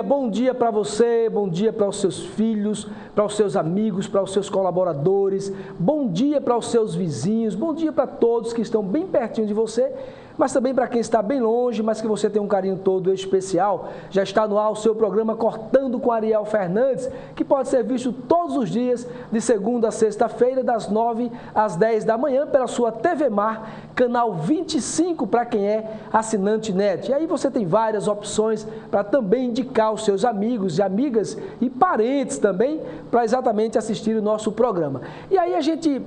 bom dia para você, bom dia para os seus filhos, para os seus amigos, para os seus colaboradores, bom dia para os seus vizinhos, bom dia para todos que estão bem pertinho de você, mas também para quem está bem longe, mas que você tem um carinho todo especial. Já está no ar o seu programa Cortando com Ariel Fernandes, que pode ser visto todos os dias, de segunda a sexta-feira, das 9 às 10 da manhã, pela sua TV Mar, canal 25, para quem é assinante NET. E aí você tem várias opções para também indicar os seus amigos e amigas e parentes também, para exatamente assistir o nosso programa. E aí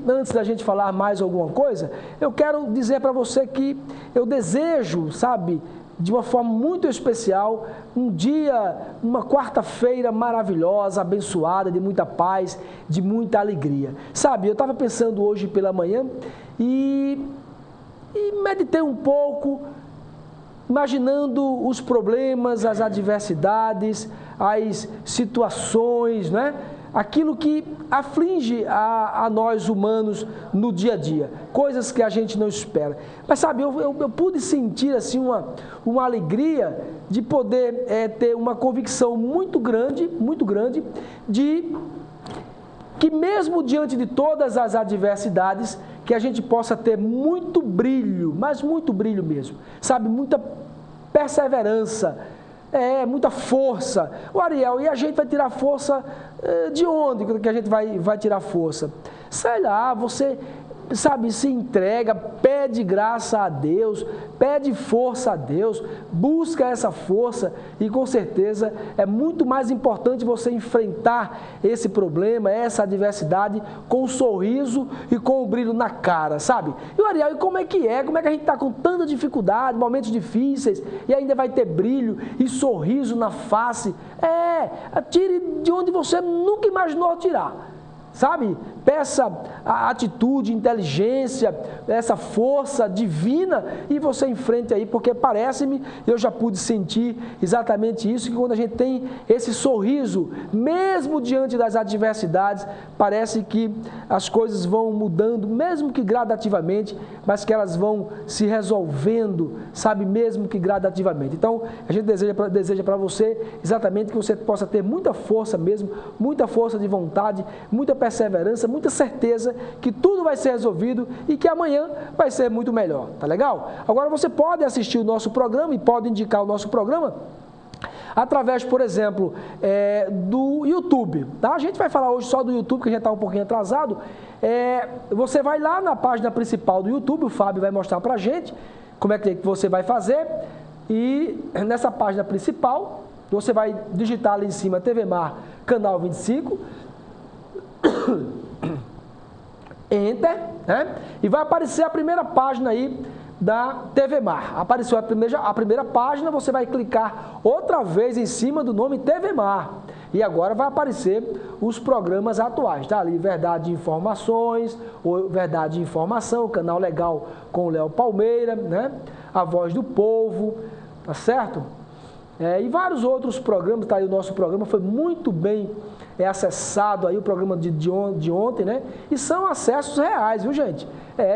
antes da gente falar mais alguma coisa, eu quero dizer para você que eu desejo, sabe, de uma forma muito especial, um dia, uma quarta-feira maravilhosa, abençoada, de muita paz, de muita alegria. Sabe, eu estava pensando hoje pela manhã e meditei um pouco, imaginando os problemas, as adversidades, as situações, né? Aquilo que aflige a nós humanos no dia a dia, coisas que a gente não espera. Mas sabe, eu pude sentir assim uma alegria de poder ter uma convicção muito grande de que mesmo diante de todas as adversidades, que a gente possa ter muito brilho, mas muito brilho mesmo, sabe, muita perseverança, muita força. O Ariel, e a gente vai tirar força de onde que a gente vai tirar força? Sei lá, você, sabe, se entrega, pede graça a Deus, pede força a Deus, busca essa força e com certeza é muito mais importante você enfrentar esse problema, essa adversidade com um sorriso e com um brilho na cara, sabe? E o Ariel, e como é que a gente está com tanta dificuldade, momentos difíceis e ainda vai ter brilho e sorriso na face? Tire de onde você nunca imaginou tirar. Sabe, peça a atitude, inteligência, essa força divina e você enfrente aí, porque parece-me, eu já pude sentir exatamente isso, que quando a gente tem esse sorriso, mesmo diante das adversidades, parece que as coisas vão mudando, mesmo que gradativamente, mas que elas vão se resolvendo, sabe, mesmo que gradativamente. Então, a gente deseja para você exatamente que você possa ter muita força mesmo, muita força de vontade, muita perseverança, muita certeza que tudo vai ser resolvido e que amanhã vai ser muito melhor, tá legal? Agora você pode assistir o nosso programa e pode indicar o nosso programa através, por exemplo, do YouTube, tá? A gente vai falar hoje só do YouTube, que a gente está um pouquinho atrasado. Você vai lá na página principal do YouTube, o Fábio vai mostrar pra gente como é que você vai fazer e nessa página principal você vai digitar ali em cima TV Mar, canal 25, Enter, né? E vai aparecer a primeira página aí da TV Mar. Apareceu a primeira página, você vai clicar outra vez em cima do nome TV Mar. E agora vai aparecer os programas atuais, tá ali, Verdade e Informações, ou Verdade e Informação, Canal Legal com o Léo Palmeira, né? A Voz do Povo, tá certo? E vários outros programas, tá aí o nosso programa, foi muito bem acessado aí o programa de ontem, né? E são acessos reais, viu, gente?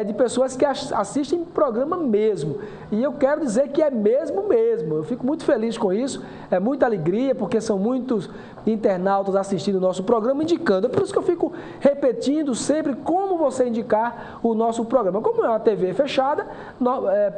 De pessoas que assistem programa mesmo. E eu quero dizer que é mesmo. Eu fico muito feliz com isso, é muita alegria, porque são muitos internautas assistindo o nosso programa, indicando. É por isso que eu fico repetindo sempre como você indicar o nosso programa. Como é uma TV fechada,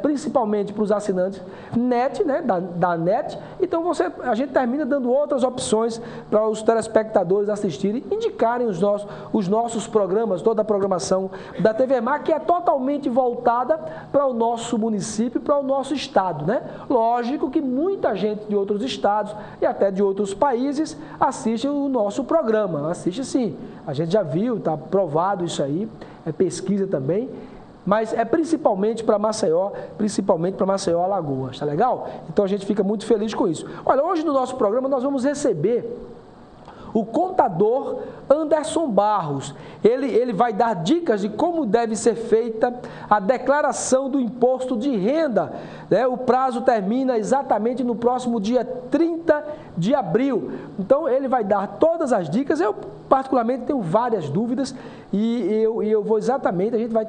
principalmente para os assinantes NET, né, da NET, então a gente termina dando outras opções para os telespectadores assistirem, indicarem os nossos programas, toda a programação da TV Mar, que é totalmente voltada para o nosso município, para o nosso estado, né? Lógico que muita gente de outros estados e até de outros países assiste o nosso programa, assiste sim, a gente já viu, está provado isso aí, é pesquisa também, mas é principalmente para Maceió, Alagoas, tá legal? Então a gente fica muito feliz com isso. Olha, hoje no nosso programa nós vamos receber o contador Anderson Barros. Ele vai dar dicas de como deve ser feita a declaração do imposto de renda, né? O prazo termina exatamente no próximo dia 30 de abril. Então, ele vai dar todas as dicas. Eu, particularmente, tenho várias dúvidas e eu vou exatamente, a gente vai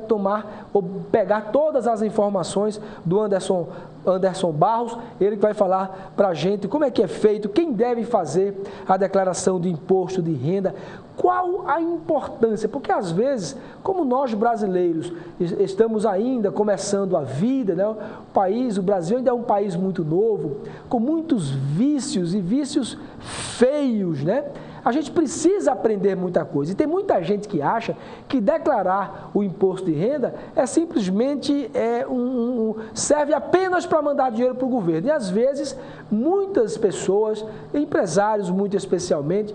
pegar todas as informações do Anderson Barros, ele que vai falar para a gente como é que é feito, quem deve fazer a declaração de imposto de renda, qual a importância, porque às vezes, como nós brasileiros estamos ainda começando a vida, né? O Brasil ainda é um país muito novo, com muitos vícios e vícios feios, né? A gente precisa aprender muita coisa. E tem muita gente que acha que declarar o imposto de renda é simplesmente serve apenas para mandar dinheiro para o governo. E às vezes, muitas pessoas, empresários muito especialmente,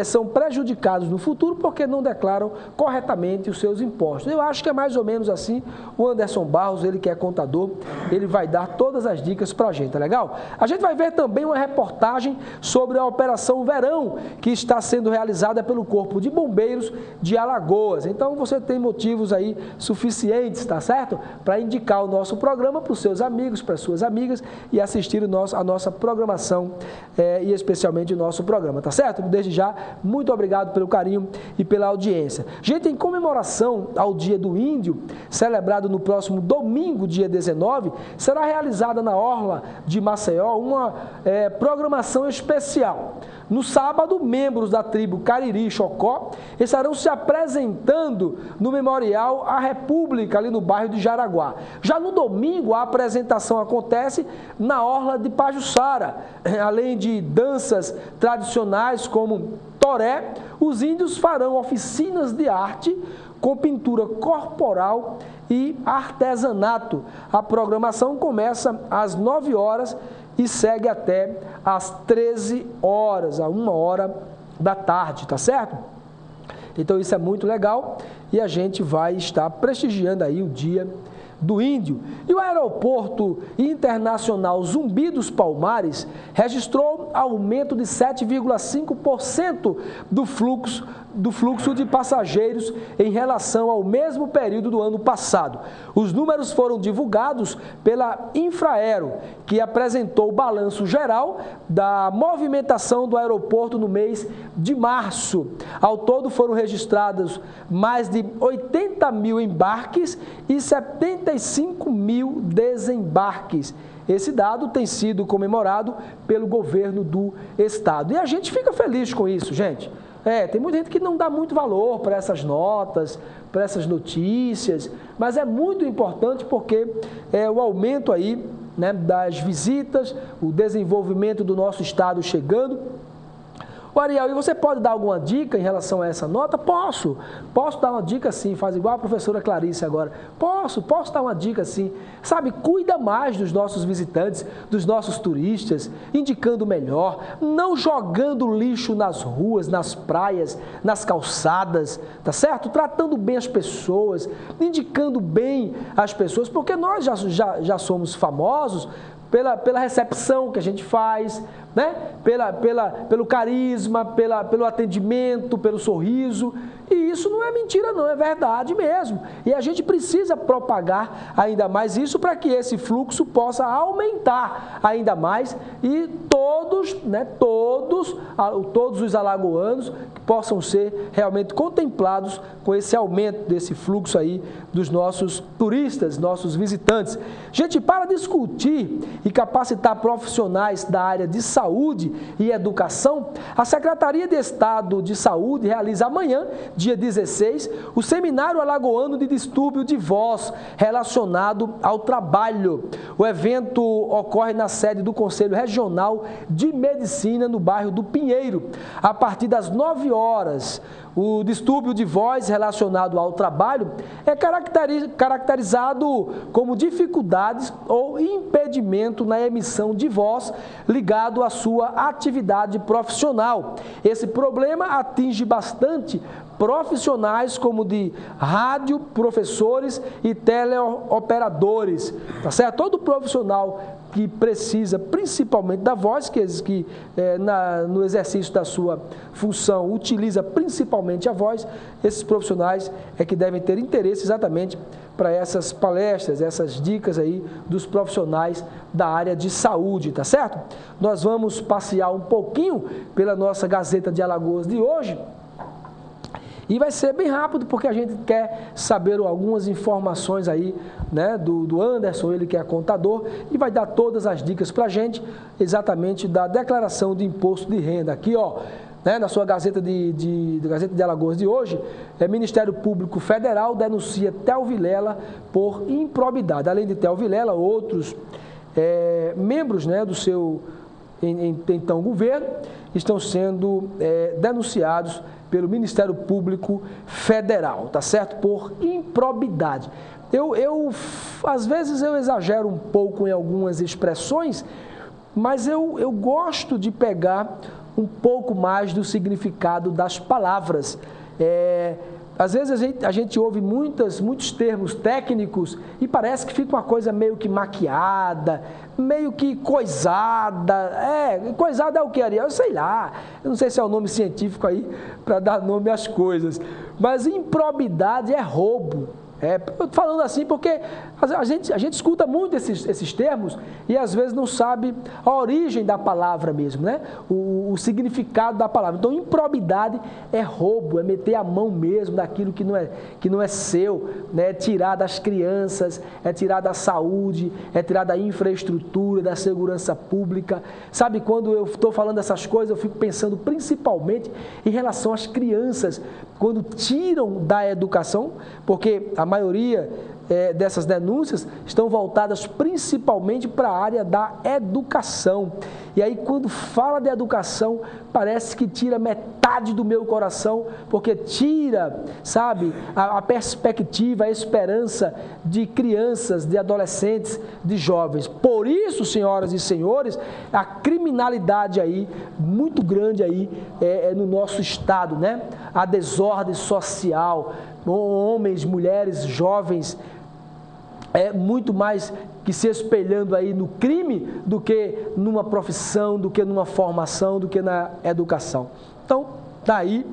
são prejudicados no futuro porque não declaram corretamente os seus impostos. Eu acho que é mais ou menos assim. O Anderson Barros, ele que é contador, ele vai dar todas as dicas para a gente, tá legal? A gente vai ver também uma reportagem sobre a Operação Verão, que está sendo realizada pelo Corpo de Bombeiros de Alagoas. Então, você tem motivos aí suficientes, tá certo? Para indicar o nosso programa para os seus amigos, para as suas amigas e assistir a nossa programação e especialmente o nosso programa, tá certo? Desde já, muito obrigado pelo carinho e pela audiência. Gente, em comemoração ao Dia do Índio, celebrado no próximo domingo, dia 19, será realizada na Orla de Maceió uma programação especial. No sábado, membros da tribo Cariri Chocó estarão se apresentando no Memorial à República, ali no bairro de Jaraguá. Já no domingo, a apresentação acontece na Orla de Pajuçara. Além de danças tradicionais como toré, os índios farão oficinas de arte com pintura corporal e artesanato. A programação começa às 9 horas e segue até às 13 horas, a 1 hora da tarde, tá certo? Então isso é muito legal e a gente vai estar prestigiando aí o Dia do Índio. E o Aeroporto Internacional Zumbi dos Palmares registrou aumento de 7,5% do fluxo de passageiros em relação ao mesmo período do ano passado. Os números foram divulgados pela Infraero, que apresentou o balanço geral da movimentação do aeroporto no mês de março. Ao todo foram registrados mais de 80 mil embarques e 75 mil desembarques. Esse dado tem sido comemorado pelo governo do estado. E a gente fica feliz com isso, gente. Tem muita gente que não dá muito valor para essas notas, para essas notícias, mas é muito importante porque o aumento aí, né, das visitas, o desenvolvimento do nosso estado chegando. O Ariel, e você pode dar alguma dica em relação a essa nota? Posso dar uma dica sim, faz igual a professora Clarice agora. Posso dar uma dica sim. Sabe, cuida mais dos nossos visitantes, dos nossos turistas, indicando melhor, não jogando lixo nas ruas, nas praias, nas calçadas, tá certo? Tratando bem as pessoas, indicando bem as pessoas, porque nós já somos famosos pela recepção que a gente faz, né? Pelo carisma, pelo atendimento, pelo sorriso. E isso não é mentira não, é verdade mesmo. E a gente precisa propagar ainda mais isso para que esse fluxo possa aumentar ainda mais e todos, né, todos os alagoanos possam ser realmente contemplados com esse aumento desse fluxo aí dos nossos turistas, nossos visitantes. Gente, para discutir e capacitar profissionais da área de saúde e educação, a Secretaria de Estado de Saúde realiza amanhã, dia 16, o Seminário Alagoano de Distúrbio de Voz relacionado ao trabalho. O evento ocorre na sede do Conselho Regional de Medicina, no bairro do Pinheiro, a partir das 9 horas. O distúrbio de voz relacionado ao trabalho é caracterizado como dificuldades ou impedimento na emissão de voz ligado à sua atividade profissional. Esse problema atinge bastante profissionais como de rádio, professores e teleoperadores, tá certo? Todo profissional que precisa principalmente da voz, no exercício da sua função utiliza principalmente a voz, esses profissionais é que devem ter interesse exatamente para essas palestras, essas dicas aí dos profissionais da área de saúde, tá certo? Nós vamos passear um pouquinho pela nossa Gazeta de Alagoas de hoje E vai ser bem rápido, porque a gente quer saber algumas informações aí, né, do Anderson, ele que é contador, e vai dar todas as dicas para a gente, exatamente da declaração de imposto de renda. Aqui, ó, né, na sua Gazeta Gazeta de Alagoas de hoje, Ministério Público Federal denuncia Theo Vilela por improbidade. Além de Theo Vilela, outros membros, né, do seu então governo estão sendo denunciados pelo Ministério Público Federal, tá certo? Por improbidade. Às vezes eu exagero um pouco em algumas expressões, mas eu gosto de pegar um pouco mais do significado das palavras. Às vezes a gente ouve muitos termos técnicos e parece que fica uma coisa meio que maquiada, meio que coisada. Coisada é o que, Ariel? Eu sei lá, eu não sei se é o nome científico aí para dar nome às coisas, mas improbidade é roubo. Eu tô falando assim porque a gente escuta muito esses termos e às vezes não sabe a origem da palavra mesmo, né? O significado da palavra. Então, improbidade é roubo, é meter a mão mesmo daquilo que não é seu, né? É tirar das crianças, é tirar da saúde, é tirar da infraestrutura, da segurança pública. Sabe, quando eu estou falando essas coisas, eu fico pensando principalmente em relação às crianças, quando tiram da educação, porque a maioria dessas denúncias estão voltadas principalmente para a área da educação. E aí, quando fala de educação, parece que tira metade do meu coração, porque tira, sabe, a perspectiva, a esperança de crianças, de adolescentes, de jovens. Por isso, senhoras e senhores, a criminalidade aí, muito grande aí no nosso estado, né? A desordem social, homens, mulheres, jovens, muito mais que se espelhando aí no crime do que numa profissão, do que numa formação, do que na educação. Então, daí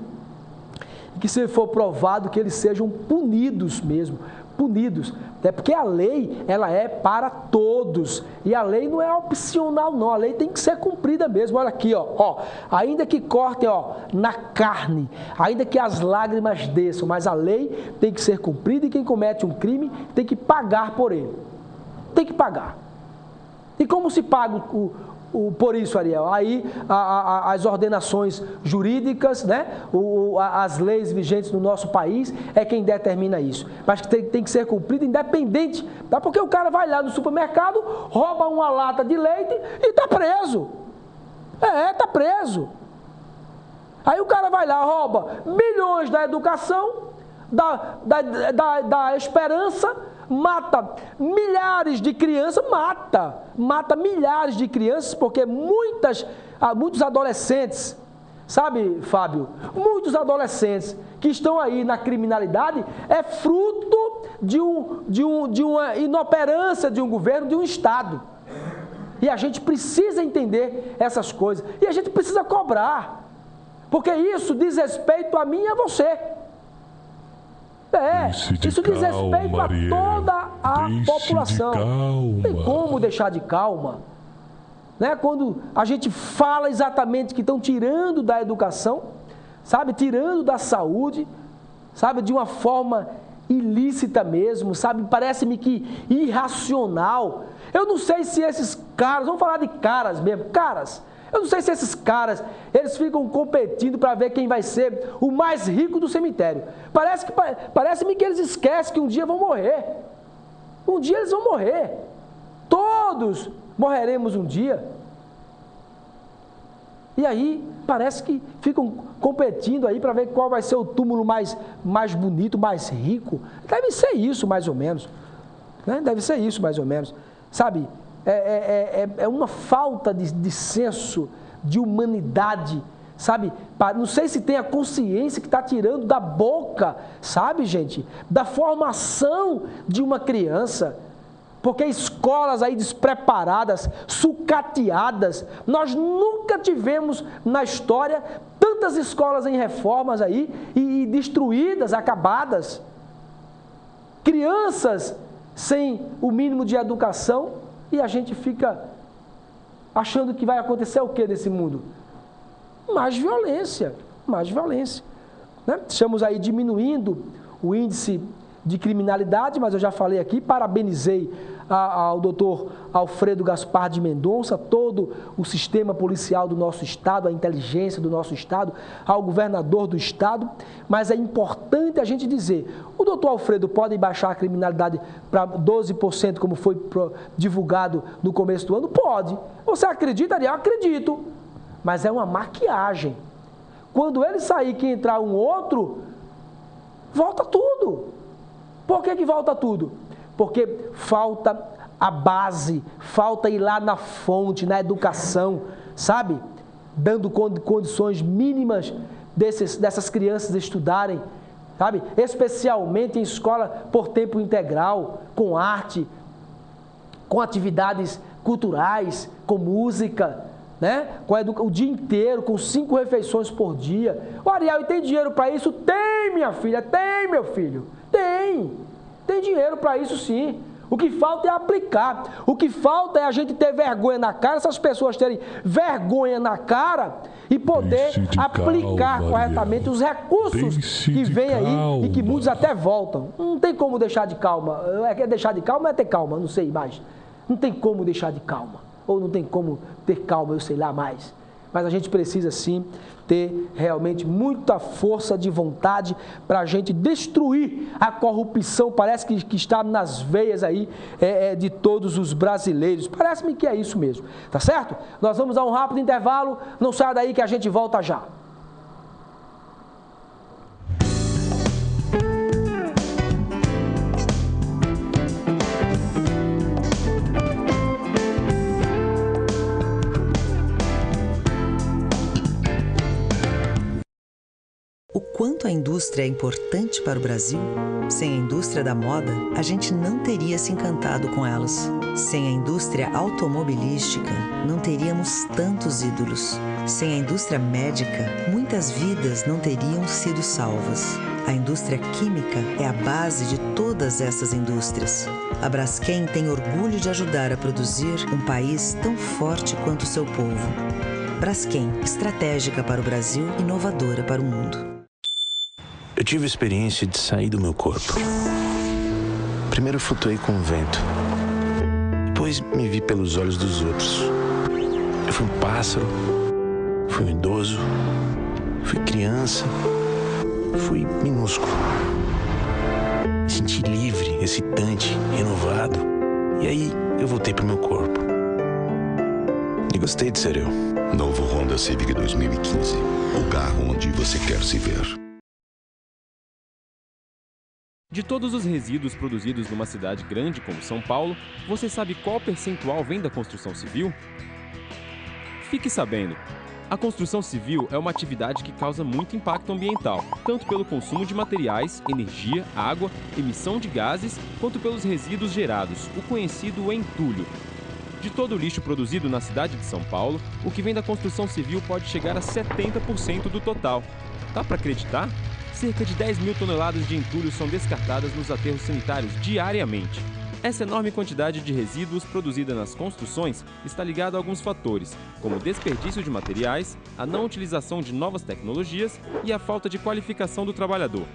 que se for provado que eles sejam punidos mesmo, punidos, porque a lei, ela é para todos, e a lei não é opcional não, a lei tem que ser cumprida mesmo. Olha aqui, ó, ainda que cortem, na carne, ainda que as lágrimas desçam, mas a lei tem que ser cumprida, e quem comete um crime tem que pagar por ele, tem que pagar. E como se paga por isso, Ariel? Aí as ordenações jurídicas, né? As leis vigentes no nosso país é quem determina isso. Mas tem que ser cumprido independente, tá? Porque o cara vai lá no supermercado, rouba uma lata de leite e está preso. Está preso. Aí o cara vai lá, rouba milhões da educação, da esperança, mata milhares de crianças, mata milhares de crianças, porque muitos adolescentes, sabe, Fábio, muitos adolescentes que estão aí na criminalidade é fruto de uma inoperância de um governo, de um Estado. E a gente precisa entender essas coisas, e a gente precisa cobrar, porque isso diz respeito a mim e a você. Isso diz respeito a toda a população. Não tem como deixar de calma, né? Quando a gente fala exatamente que estão tirando da educação, sabe, tirando da saúde, sabe, de uma forma ilícita mesmo, sabe, parece-me que irracional. Eu não sei se esses caras, vamos falar de caras mesmo, caras, eu não sei se esses caras, eles ficam competindo para ver quem vai ser o mais rico do cemitério. Parece-me que eles esquecem que um dia vão morrer. Um dia eles vão morrer. Todos morreremos um dia. E aí, parece que ficam competindo aí para ver qual vai ser o túmulo mais bonito, mais rico. Deve ser isso, mais ou menos. Né? Deve ser isso, mais ou menos. Sabe? É uma falta de senso de humanidade, sabe? Não sei se tem a consciência que está tirando da boca, sabe, gente? Da formação de uma criança. Porque escolas aí despreparadas, sucateadas, nós nunca tivemos na história tantas escolas em reformas aí e destruídas, acabadas. Crianças sem o mínimo de educação. E a gente fica achando que vai acontecer o que nesse mundo? Mais violência, mais violência. né? Estamos aí diminuindo o índice de criminalidade, mas eu já falei aqui, parabenizei ao doutor Alfredo Gaspar de Mendonça, todo o sistema policial do nosso estado, a inteligência do nosso estado, ao governador do estado, mas é importante a gente dizer, o doutor Alfredo pode baixar a criminalidade para 12%, como foi divulgado no começo do ano? Pode. Você acredita, Ariel? Acredito, mas é uma maquiagem. Quando ele sair que entrar um outro, volta tudo. Por que volta tudo? Porque falta a base, falta ir lá na fonte, na educação, sabe? Dando condições mínimas dessas crianças estudarem, sabe? Especialmente em escola por tempo integral, com arte, com atividades culturais, com música, né? O dia inteiro, com 5 refeições por dia. O Ariel, e tem dinheiro para isso? Tem, minha filha, tem, meu filho, tem. Tem dinheiro para isso sim. O que falta é aplicar. O que falta é a gente ter vergonha na cara, essas pessoas terem vergonha na cara e poder aplicar corretamente os recursos que vêm aí e que muitos até voltam. Não tem como deixar de calma. É deixar de calma ou é ter calma? Não sei mais. Não tem como deixar de calma. Ou não tem como ter calma, eu sei lá mais. Mas a gente precisa sim ter realmente muita força de vontade para a gente destruir a corrupção, parece que está nas veias aí de todos os brasileiros, parece-me que é isso mesmo, tá certo? Nós vamos dar um rápido intervalo, não saia daí que a gente volta já. O quanto a indústria é importante para o Brasil? Sem a indústria da moda, a gente não teria se encantado com elas. Sem a indústria automobilística, não teríamos tantos ídolos. Sem a indústria médica, muitas vidas não teriam sido salvas. A indústria química é a base de todas essas indústrias. A Braskem tem orgulho de ajudar a produzir um país tão forte quanto o seu povo. Braskem, estratégica para o Brasil, inovadora para o mundo. Eu tive a experiência de sair do meu corpo. Primeiro flutuei com o vento. Depois me vi pelos olhos dos outros. Eu fui um pássaro, fui um idoso, fui criança, fui minúsculo. Me senti livre, excitante, renovado. E aí eu voltei pro meu corpo. E gostei de ser eu. Novo Honda Civic 2015. O carro onde você quer se ver. De todos os resíduos produzidos numa cidade grande como São Paulo, você sabe qual percentual vem da construção civil? Fique sabendo, a construção civil é uma atividade que causa muito impacto ambiental, tanto pelo consumo de materiais, energia, água, emissão de gases, quanto pelos resíduos gerados, o conhecido entulho. De todo o lixo produzido na cidade de São Paulo, o que vem da construção civil pode chegar a 70% do total. Dá para acreditar? Cerca de 10 mil toneladas de entulho são descartadas nos aterros sanitários diariamente. Essa enorme quantidade de resíduos produzida nas construções está ligada a alguns fatores, como o desperdício de materiais, a não utilização de novas tecnologias e a falta de qualificação do trabalhador.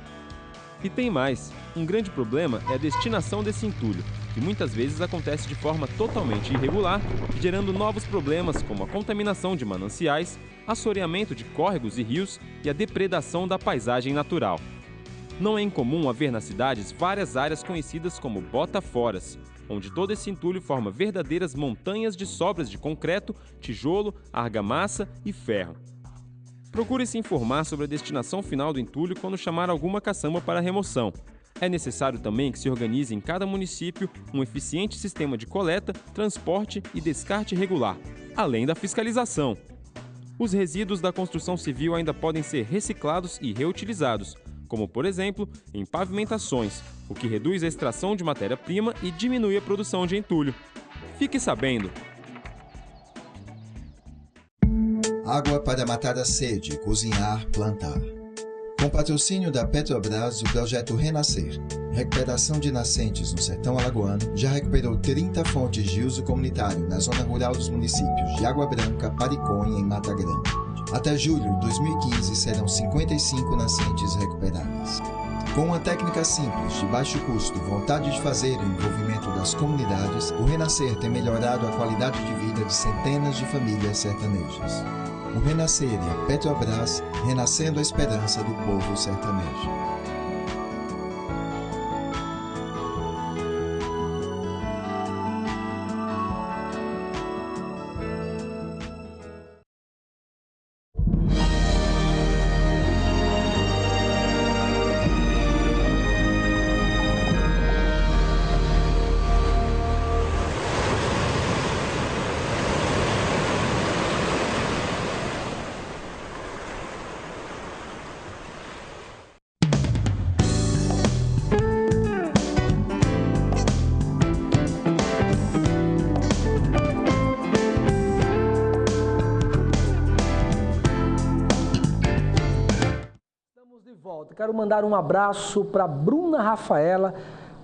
E tem mais, um grande problema é a destinação desse entulho, que muitas vezes acontece de forma totalmente irregular, gerando novos problemas como a contaminação de mananciais, assoreamento de córregos e rios e a depredação da paisagem natural. Não é incomum haver nas cidades várias áreas conhecidas como botaforas, onde todo esse entulho forma verdadeiras montanhas de sobras de concreto, tijolo, argamassa e ferro. Procure se informar sobre a destinação final do entulho quando chamar alguma caçamba para remoção. É necessário também que se organize em cada município um eficiente sistema de coleta, transporte e descarte regular, além da fiscalização. Os resíduos da construção civil ainda podem ser reciclados e reutilizados, como, por exemplo, em pavimentações, o que reduz a extração de matéria-prima e diminui a produção de entulho. Fique sabendo! Água para matar a sede, cozinhar, plantar. Com patrocínio da Petrobras, o projeto Renascer, recuperação de nascentes no sertão alagoano, já recuperou 30 fontes de uso comunitário na zona rural dos municípios de Água Branca, Pariconha e Mata Grande. Até julho de 2015 serão 55 nascentes recuperadas. Com uma técnica simples, de baixo custo, vontade de fazer e envolvimento das comunidades, o Renascer tem melhorado a qualidade de vida de centenas de famílias sertanejas. O Renascer e a Petrobras, renascendo a esperança do povo sertanejo. Quero mandar um abraço para Bruna Rafaela,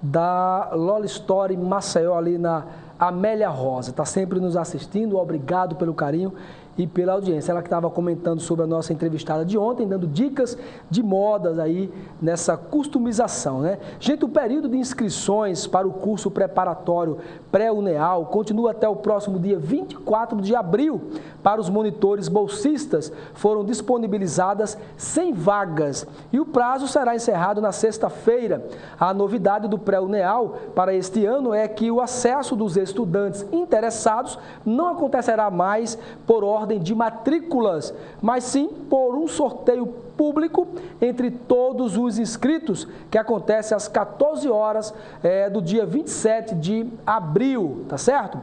da Lola Story Maceió, ali na Amélia Rosa. Está sempre nos assistindo, obrigado pelo carinho e pela audiência. Ela que estava comentando sobre a nossa entrevistada de ontem, dando dicas de modas aí nessa customização, né? Gente, o período de inscrições para o curso preparatório pré-UNEAL continua até o próximo dia 24 de abril. Para os monitores bolsistas, foram disponibilizadas 100 vagas e o prazo será encerrado na sexta-feira. A novidade do pré-UNEAL para este ano é que o acesso dos estudantes interessados não acontecerá mais por ordem de matrículas, mas sim por um sorteio público entre todos os inscritos, que acontece às 14 horas do dia 27 de abril, tá certo?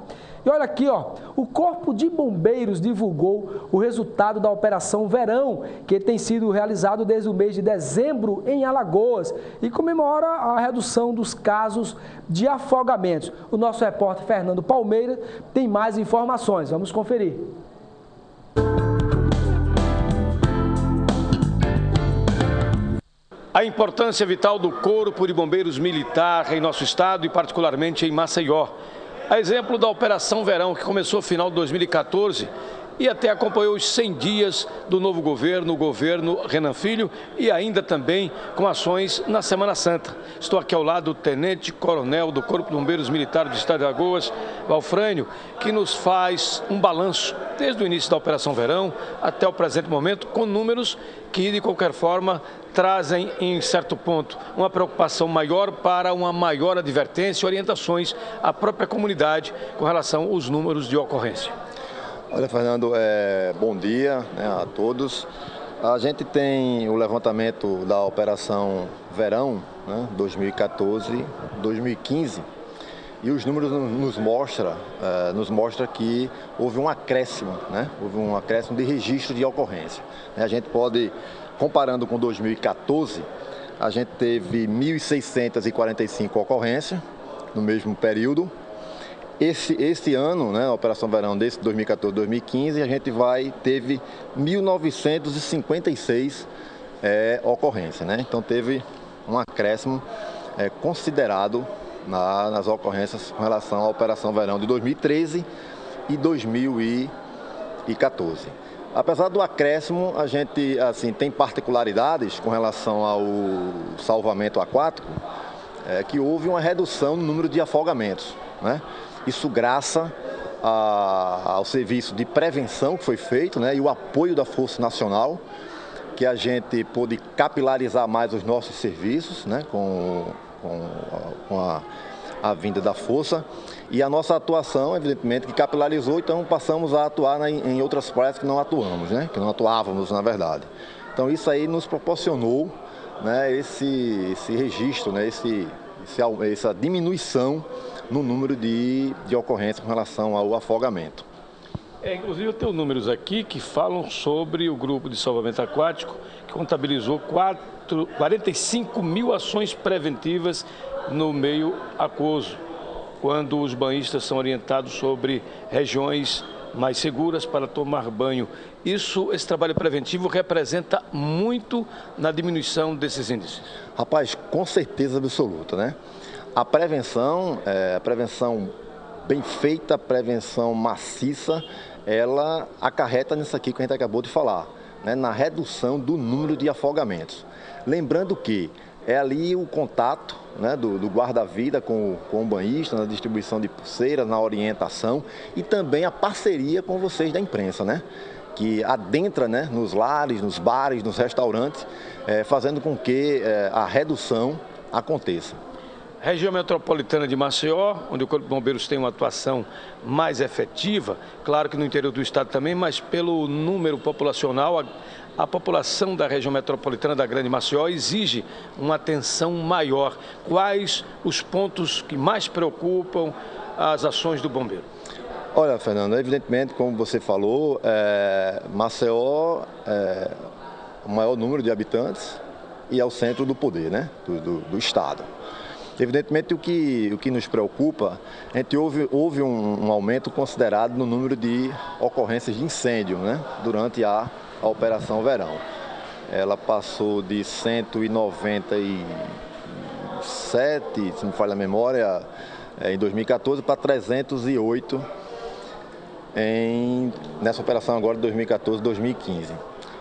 E olha aqui, ó, o Corpo de Bombeiros divulgou o resultado da Operação Verão, que tem sido realizado desde o mês de dezembro em Alagoas e comemora a redução dos casos de afogamentos. O nosso repórter Fernando Palmeira tem mais informações. Vamos conferir. A importância vital do Corpo de Bombeiros Militar em nosso estado e particularmente em Maceió. A exemplo da Operação Verão, que começou no final de 2014 e até acompanhou os 100 dias do novo governo, o governo Renan Filho, e ainda também com ações na Semana Santa. Estou aqui ao lado do tenente-coronel do Corpo de Bombeiros Militar do estado de Alagoas, Valfrânio, que nos faz um balanço desde o início da Operação Verão até o presente momento, com números que, de qualquer forma, trazem, em certo ponto, uma preocupação maior para uma maior advertência e orientações à própria comunidade com relação aos números de ocorrência. Olha, Fernando, bom dia, né, a todos. A gente tem o levantamento da Operação Verão, né, 2014-2015, e os números nos mostra que houve um acréscimo, né? Houve um acréscimo de registro de ocorrência. A gente pode, comparando com 2014, a gente teve 1.645 ocorrências no mesmo período. Esse ano, né, a Operação Verão desse 2014-2015, a gente teve 1.956 ocorrências, né? Então teve um acréscimo considerado nas ocorrências com relação à Operação Verão de 2013 e 2014. Apesar do acréscimo, a gente tem particularidades com relação ao salvamento aquático, que houve uma redução no número de afogamentos, né? Isso graças ao serviço de prevenção que foi feito, né, e o apoio da Força Nacional, que a gente pôde capilarizar mais os nossos serviços, né, com a vinda da Força. E a nossa atuação, evidentemente, que capilarizou, então passamos a atuar em outras praias que não atuamos, né, que não atuávamos, na verdade. Então isso aí nos proporcionou, né, esse registro, né, essa diminuição no número de ocorrências com relação ao afogamento. Inclusive eu tenho números aqui que falam sobre o grupo de salvamento aquático, que contabilizou 45 mil ações preventivas no meio aquoso, quando os banhistas são orientados sobre regiões mais seguras para tomar banho. Esse trabalho preventivo representa muito na diminuição desses índices? Rapaz, com certeza absoluta, né? A prevenção bem feita, a prevenção maciça, ela acarreta nisso aqui que a gente acabou de falar, né, na redução do número de afogamentos. Lembrando que é ali o contato, né, do guarda-vida com o banhista, na distribuição de pulseiras, na orientação e também a parceria com vocês da imprensa, né, que adentra, né, nos lares, nos bares, nos restaurantes, fazendo com que a redução aconteça. Região metropolitana de Maceió, onde o Corpo de Bombeiros tem uma atuação mais efetiva, claro que no interior do estado também, mas pelo número populacional, a população da região metropolitana da Grande Maceió exige uma atenção maior. Quais os pontos que mais preocupam as ações do bombeiro? Olha, Fernando, evidentemente, como você falou, Maceió é o maior número de habitantes e é o centro do poder, né, do estado. Evidentemente, o que nos preocupa, a gente houve um aumento considerado no número de ocorrências de incêndio, né, durante a Operação Verão. Ela passou de 197, se me falha a memória, em 2014 para 308 nessa operação agora de 2014-2015.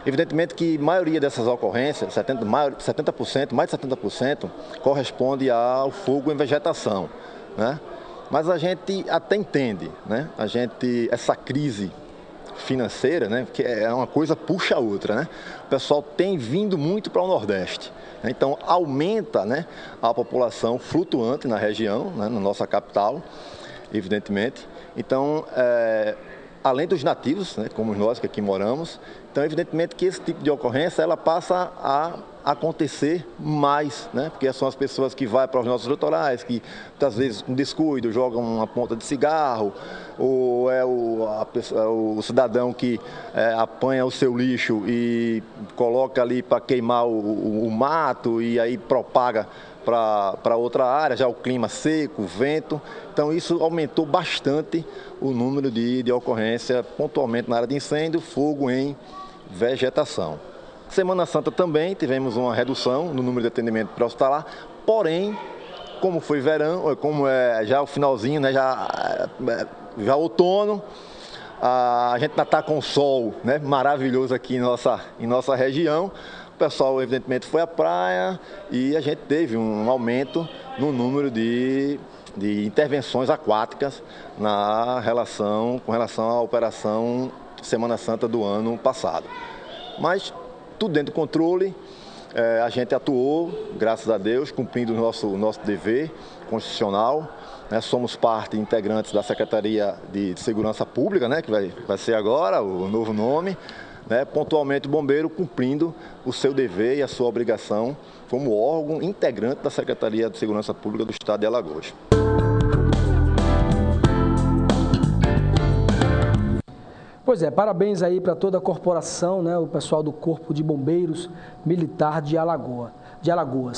Evidentemente que a maioria dessas ocorrências, 70%, mais de 70%, corresponde ao fogo em vegetação, né? Mas a gente até entende, né? Essa crise financeira, né? Que é uma coisa puxa a outra, né? O pessoal tem vindo muito para o Nordeste, né? Então aumenta, né, a população flutuante na região, né, na nossa capital, evidentemente. Então, além dos nativos, né, como nós que aqui moramos, então evidentemente que esse tipo de ocorrência ela passa a acontecer mais, né, porque são as pessoas que vão para os nossos litorais, que muitas vezes com descuido jogam uma ponta de cigarro, ou é o cidadão que apanha o seu lixo e coloca ali para queimar o mato e aí propaga para outra área, já o clima seco, vento. Então isso aumentou bastante o número de ocorrência pontualmente na área de incêndio, fogo em vegetação. Semana Santa também tivemos uma redução no número de atendimento pré-hospitalar, porém, como foi verão, como é já o finalzinho, né, já outono, a gente ainda está com sol, né, maravilhoso aqui em nossa região. O pessoal, evidentemente, foi à praia e a gente teve um aumento no número de intervenções aquáticas com relação à operação Semana Santa do ano passado. Mas tudo dentro do controle, a gente atuou, graças a Deus, cumprindo o nosso dever constitucional. Né? Somos parte integrantes da Secretaria de Segurança Pública, né? Que vai ser agora o novo nome. Né, pontualmente o bombeiro cumprindo o seu dever e a sua obrigação como órgão integrante da Secretaria de Segurança Pública do Estado de Alagoas. Pois é, parabéns aí para toda a corporação, né, o pessoal do Corpo de Bombeiros Militar de Alagoas.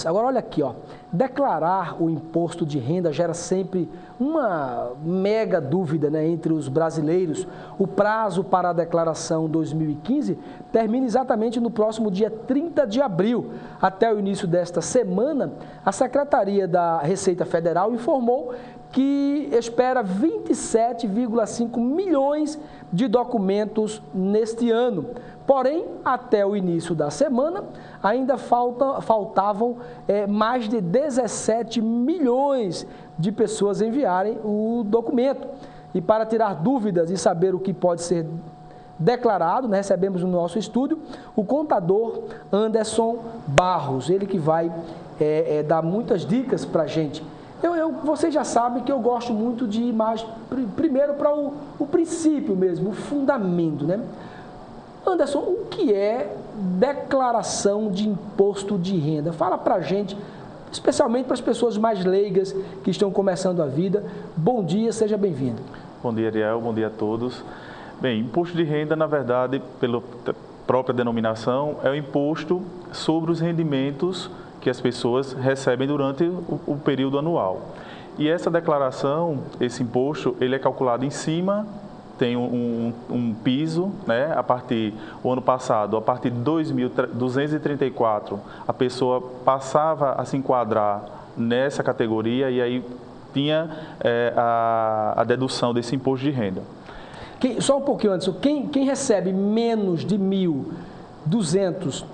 Agora olha aqui, ó, declarar o imposto de renda gera sempre uma mega dúvida, né, entre os brasileiros. O prazo para a declaração 2015 termina exatamente no próximo dia 30 de abril. Até o início desta semana, a Secretaria da Receita Federal informou que espera 27,5 milhões de documentos neste ano. Porém, até o início da semana, ainda faltavam mais de 17 milhões de pessoas enviarem o documento. E para tirar dúvidas e saber o que pode ser declarado, né, recebemos no nosso estúdio o contador Anderson Barros, ele que vai dar muitas dicas para a gente. Vocês já sabem que eu gosto muito de ir mais primeiro para o princípio mesmo, o fundamento, né? Anderson, o que é declaração de imposto de renda? Fala para a gente, especialmente para as pessoas mais leigas que estão começando a vida. Bom dia, seja bem-vindo. Bom dia, Ariel, bom dia a todos. Bem, imposto de renda, na verdade, pela própria denominação, é o imposto sobre os rendimentos que as pessoas recebem durante o período anual. E essa declaração, esse imposto, ele é calculado em cima, tem um piso, né? O ano passado, a partir de 2.234, a pessoa passava a se enquadrar nessa categoria e aí tinha a dedução desse imposto de renda. Só um pouquinho antes, quem recebe menos de 1.200...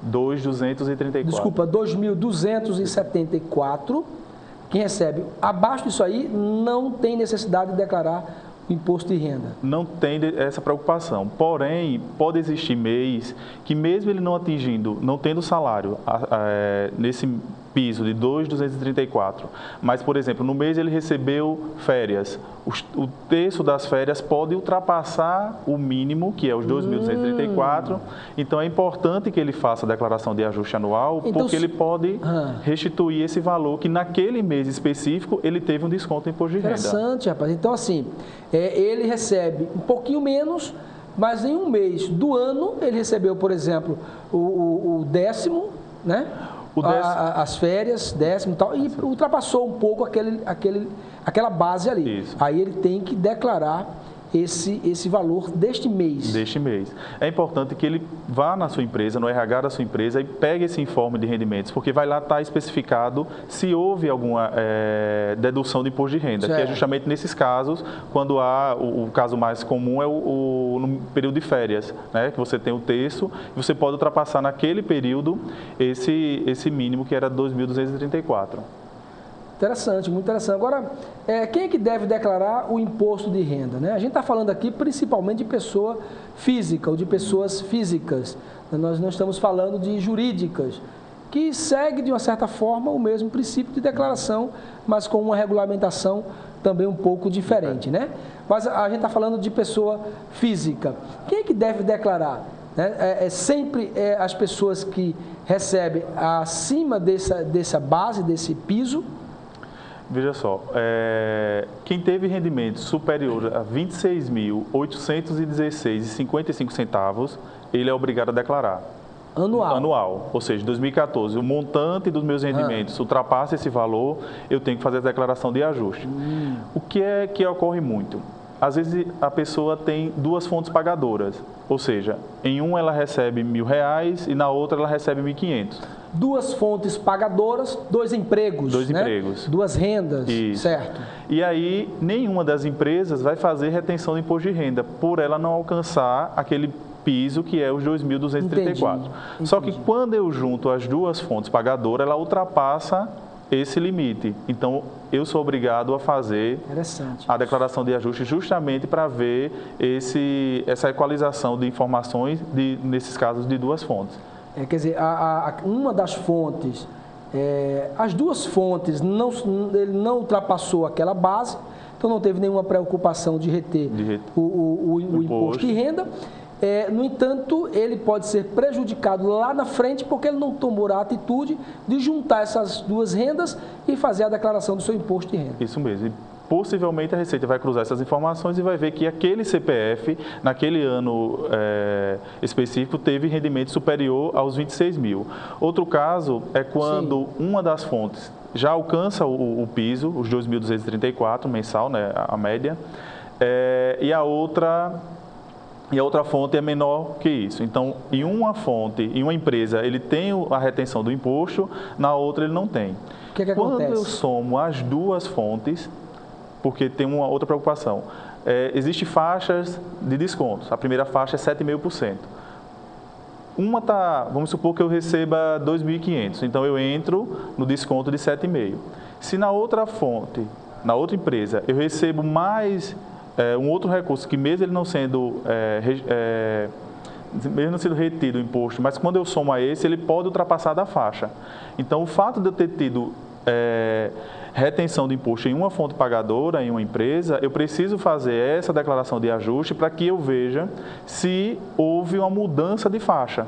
2.234. Desculpa, 2.274, quem recebe abaixo disso aí não tem necessidade de declarar o imposto de renda. Não tem essa preocupação. Porém, pode existir mês que mesmo ele não atingindo, não tendo salário nesse piso de 2.234, mas, por exemplo, no mês ele recebeu férias, o terço das férias pode ultrapassar o mínimo, que é os 2.234, então é importante que ele faça a declaração de ajuste anual, então, porque ele pode restituir esse valor que naquele mês específico ele teve um desconto em imposto de renda. Interessante, rapaz. Então, assim, ele recebe um pouquinho menos, mas em um mês do ano ele recebeu, por exemplo, o décimo, né? As férias, décimo e tal, e ultrapassou um pouco aquela base ali. Isso. Aí ele tem que declarar esse valor deste mês. Deste mês. É importante que ele vá na sua empresa, no RH da sua empresa e pegue esse informe de rendimentos, porque vai lá estar especificado se houve alguma dedução de imposto de renda, certo. Que é justamente nesses casos, quando há, o caso mais comum é no período de férias, né, que você tem o terço e você pode ultrapassar naquele período esse mínimo que era 2.234. Interessante, muito interessante. Agora, quem é que deve declarar o imposto de renda, né? A gente está falando aqui principalmente de pessoa física ou de pessoas físicas. Nós não estamos falando de jurídicas, que segue de uma certa forma o mesmo princípio de declaração, mas com uma regulamentação também um pouco diferente, né? Mas a gente está falando de pessoa física. Quem é que deve declarar? Sempre as pessoas que recebem acima dessa base, desse piso. Veja só, quem teve rendimento superior a R$ 26.816,55, ele é obrigado a declarar. Anual. Ou seja, em 2014, o montante dos meus rendimentos ultrapassa esse valor, eu tenho que fazer a declaração de ajuste. O que ocorre muito? Às vezes a pessoa tem duas fontes pagadoras, ou seja, em uma ela recebe R$1.000 e na outra ela recebe R$1.500. Duas fontes pagadoras, dois empregos. Duas rendas, isso. Certo. E aí, nenhuma das empresas vai fazer retenção de imposto de renda, por ela não alcançar aquele piso que é os 2.234. Entendi. Só que quando eu junto as duas fontes pagadoras, ela ultrapassa esse limite. Então, eu sou obrigado a fazer a declaração de ajuste justamente para ver essa equalização de informações, nesses casos, de duas fontes. Quer dizer, uma das fontes, as duas fontes, ele não ultrapassou aquela base, então não teve nenhuma preocupação de reter o imposto de renda. No entanto, ele pode ser prejudicado lá na frente porque ele não tomou a atitude de juntar essas duas rendas e fazer a declaração do seu imposto de renda. Isso mesmo. Possivelmente a Receita vai cruzar essas informações e vai ver que aquele CPF, naquele ano específico, teve rendimento superior aos 26 mil. Outro caso é quando uma das fontes já alcança o piso, os 2.234 mensal, né, a média, e a outra fonte é menor que isso. Então, em uma fonte, em uma empresa, ele tem a retenção do imposto, na outra ele não tem. O que Quando acontece? eu somo as duas fontes, porque tem uma outra preocupação. Existem faixas de descontos. A primeira faixa é 7,5%. Vamos supor que eu receba 2.500, então eu entro no desconto de 7,5%. Se na outra fonte, na outra empresa, eu recebo mais um outro recurso, que mesmo ele não sendo retido o imposto, mas quando eu somo a esse, ele pode ultrapassar da faixa. Então, o fato de eu ter tido retenção de imposto em uma fonte pagadora, em uma empresa, eu preciso fazer essa declaração de ajuste para que eu veja se houve uma mudança de faixa.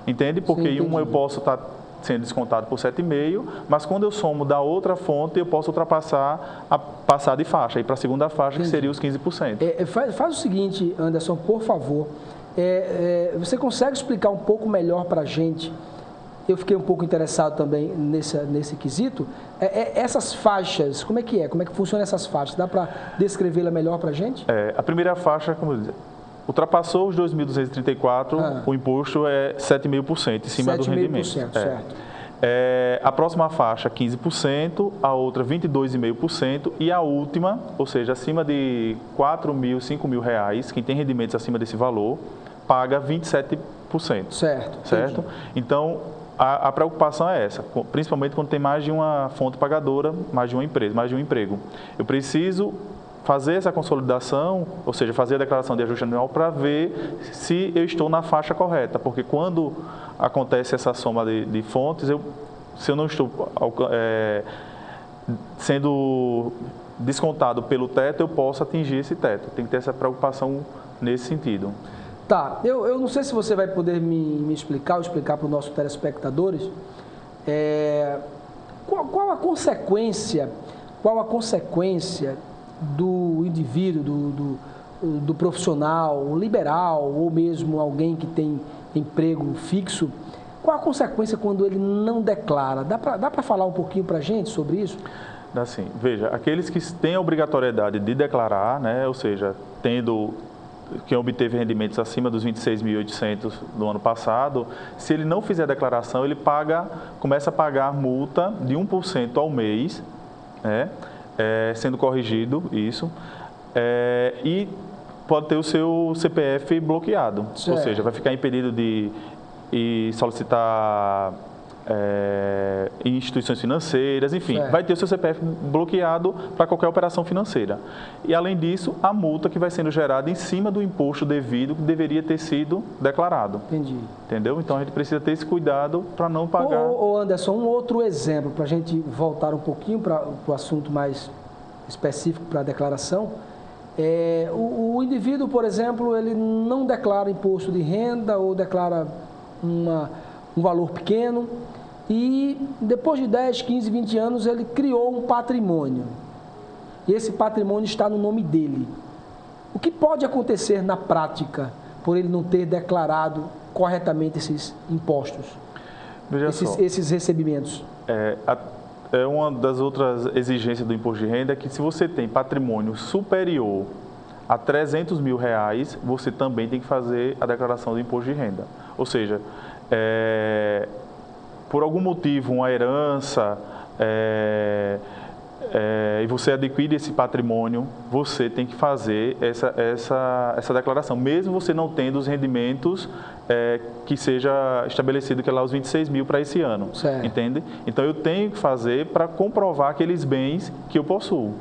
Entende? Porque em uma eu posso estar sendo descontado por 7,5, mas quando eu somo da outra fonte, eu posso passar de faixa, ir para a segunda faixa, que seria os 15%. Faz o seguinte, Anderson, por favor, você consegue explicar um pouco melhor para a gente? Eu fiquei um pouco interessado também nesse quesito. Essas faixas, como é que funcionam essas faixas? Dá para descrevê-la melhor para a gente? A primeira faixa, como eu disse, ultrapassou os 2.234, o imposto é 7,5% em cima do rendimento. Certo. A próxima faixa, 15%, a outra 22,5% e a última, ou seja, acima de R$4.000, R$5.000, quem tem rendimentos acima desse valor, paga 27%. Certo? Então, a preocupação é essa, principalmente quando tem mais de uma fonte pagadora, mais de uma empresa, mais de um emprego. Eu preciso fazer essa consolidação, ou seja, fazer a declaração de ajuste anual para ver se eu estou na faixa correta, porque quando acontece essa soma de fontes, se eu não estou sendo descontado pelo teto, eu posso atingir esse teto. Tem que ter essa preocupação nesse sentido. Tá, eu não sei se você vai poder me explicar ou explicar para os nossos telespectadores qual a consequência do indivíduo, do profissional liberal ou mesmo alguém que tem emprego fixo, qual a consequência quando ele não declara? Dá para falar um pouquinho para a gente sobre isso? Dá sim. Veja, aqueles que têm a obrigatoriedade de declarar, né, ou seja, quem obteve rendimentos acima dos 26.800 do ano passado, se ele não fizer a declaração, ele começa a pagar multa de 1% ao mês, né, sendo corrigido isso, e pode ter o seu CPF bloqueado, ou seja, vai ficar impedido de solicitar em instituições financeiras, enfim, vai ter o seu CPF bloqueado para qualquer operação financeira. E, além disso, a multa que vai sendo gerada em cima do imposto devido que deveria ter sido declarado. Entendi. Entendeu? Então, a gente precisa ter esse cuidado para não pagar. Ô Anderson, um outro exemplo, para a gente voltar um pouquinho para o assunto mais específico para a declaração. O indivíduo, por exemplo, ele não declara imposto de renda ou declara um valor pequeno e depois de 10, 15, 20 anos ele criou um patrimônio e esse patrimônio está no nome dele. O que pode acontecer na prática por ele não ter declarado corretamente esses impostos, esses recebimentos? Uma das outras exigências do imposto de renda é que se você tem patrimônio superior a R$300 mil, você também tem que fazer a declaração do imposto de renda. Ou seja, por algum motivo, uma herança, e você adquire esse patrimônio, você tem que fazer essa declaração, mesmo você não tendo os rendimentos que seja estabelecido que é lá os 26 mil para esse ano, entende? Então, eu tenho que fazer para comprovar aqueles bens que eu possuo,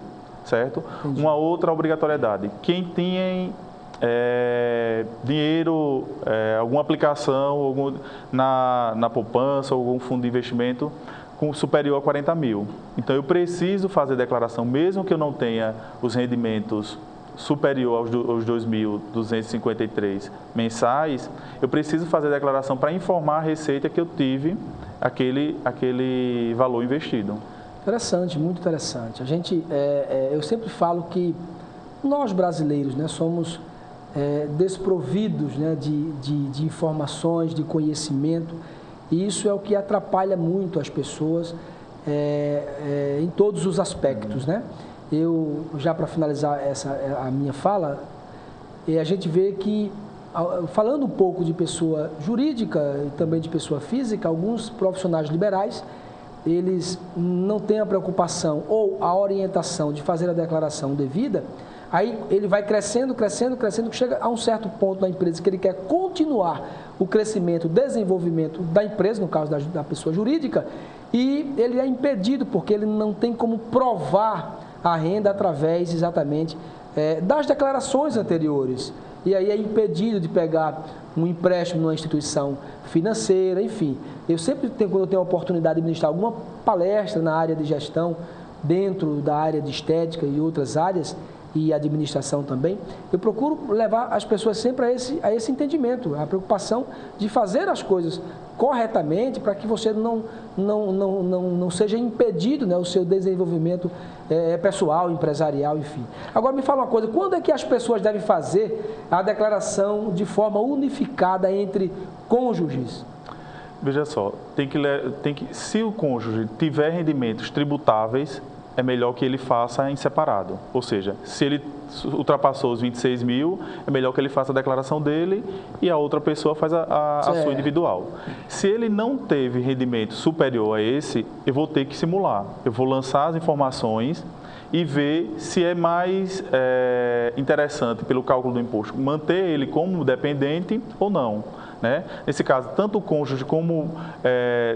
certo? Entendi. Uma outra obrigatoriedade, quem tem dinheiro, alguma aplicação na poupança ou algum fundo de investimento superior a 40 mil. Então, eu preciso fazer declaração, mesmo que eu não tenha os rendimentos superior aos 2.253 mensais, eu preciso fazer declaração para informar a Receita que eu tive aquele valor investido. Interessante, muito interessante. Eu sempre falo que nós brasileiros, né, somos desprovidos, né, de informações, de conhecimento, e isso é o que atrapalha muito as pessoas em todos os aspectos, né? Já para finalizar a minha fala, a gente vê que, falando um pouco de pessoa jurídica e também de pessoa física, alguns profissionais liberais, eles não têm a preocupação ou a orientação de fazer a declaração devida, aí ele vai crescendo, que chega a um certo ponto na empresa que ele quer continuar o crescimento, o desenvolvimento da empresa, no caso da pessoa jurídica, e ele é impedido porque ele não tem como provar a renda através exatamente das declarações anteriores. E aí é impedido de pegar um empréstimo numa instituição financeira, enfim. Eu sempre tenho, quando eu tenho a oportunidade de ministrar alguma palestra na área de gestão, dentro da área de estética e outras áreas, e administração também, eu procuro levar as pessoas sempre a esse entendimento, a preocupação de fazer as coisas corretamente para que você não seja impedido, né, o seu desenvolvimento pessoal, empresarial, enfim. Agora me fala uma coisa, quando é que as pessoas devem fazer a declaração de forma unificada entre cônjuges? Veja só, se o cônjuge tiver rendimentos tributáveis, é melhor que ele faça em separado. Ou seja, se ele ultrapassou os 26 mil, é melhor que ele faça a declaração dele e a outra pessoa faz a sua individual. Se ele não teve rendimento superior a esse, eu vou ter que simular. Eu vou lançar as informações e ver se é mais interessante, pelo cálculo do imposto, manter ele como dependente ou não. Né? Nesse caso, tanto o cônjuge como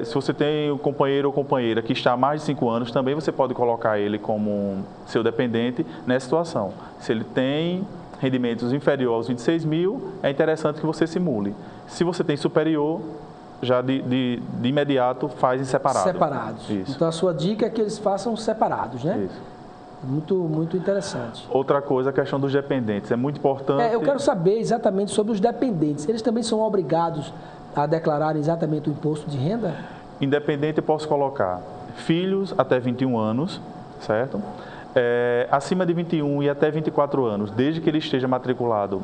se você tem um companheiro ou companheira que está há mais de 5 anos, também você pode colocar ele como seu dependente nessa situação. Se ele tem rendimentos inferiores aos 26 mil, é interessante que você simule. Se você tem superior, já de imediato faz em separado. Separados. Isso. Então a sua dica é que eles façam separados, né? Isso. Muito interessante. Outra coisa, a questão dos dependentes. É muito importante... Eu quero saber exatamente sobre os dependentes. Eles também são obrigados a declarar exatamente o imposto de renda? Independente, eu posso colocar filhos até 21 anos, certo? Acima de 21 e até 24 anos, desde que ele esteja matriculado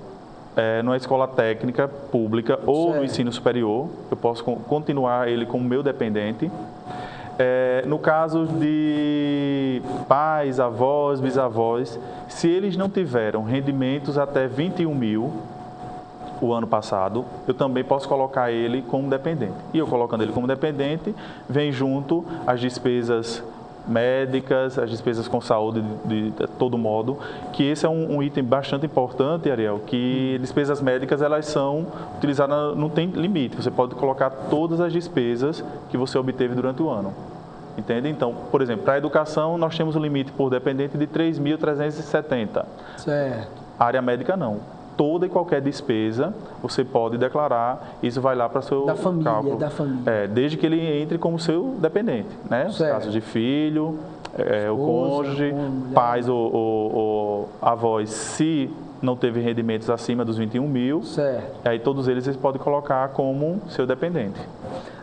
numa escola técnica pública ou no ensino superior, eu posso continuar ele como meu dependente. No caso de pais, avós, bisavós, se eles não tiveram rendimentos até 21 mil o ano passado, eu também posso colocar ele como dependente. E eu colocando ele como dependente, vem junto as despesas médicas, as despesas com saúde de todo modo, que esse é um item bastante importante, Ariel, que despesas médicas elas são utilizadas, não tem limite, você pode colocar todas as despesas que você obteve durante o ano. Entende? Então, por exemplo, para a educação nós temos um limite por dependente de 3.370. Certo. A área médica não. Toda e qualquer despesa você pode declarar, isso vai lá para o seu cálculo. Da família. Desde que ele entre como seu dependente, né? Os casos de filho, o cônjuge, pais ou avós, se não teve rendimentos acima dos 21 mil, aí todos eles podem colocar como seu dependente.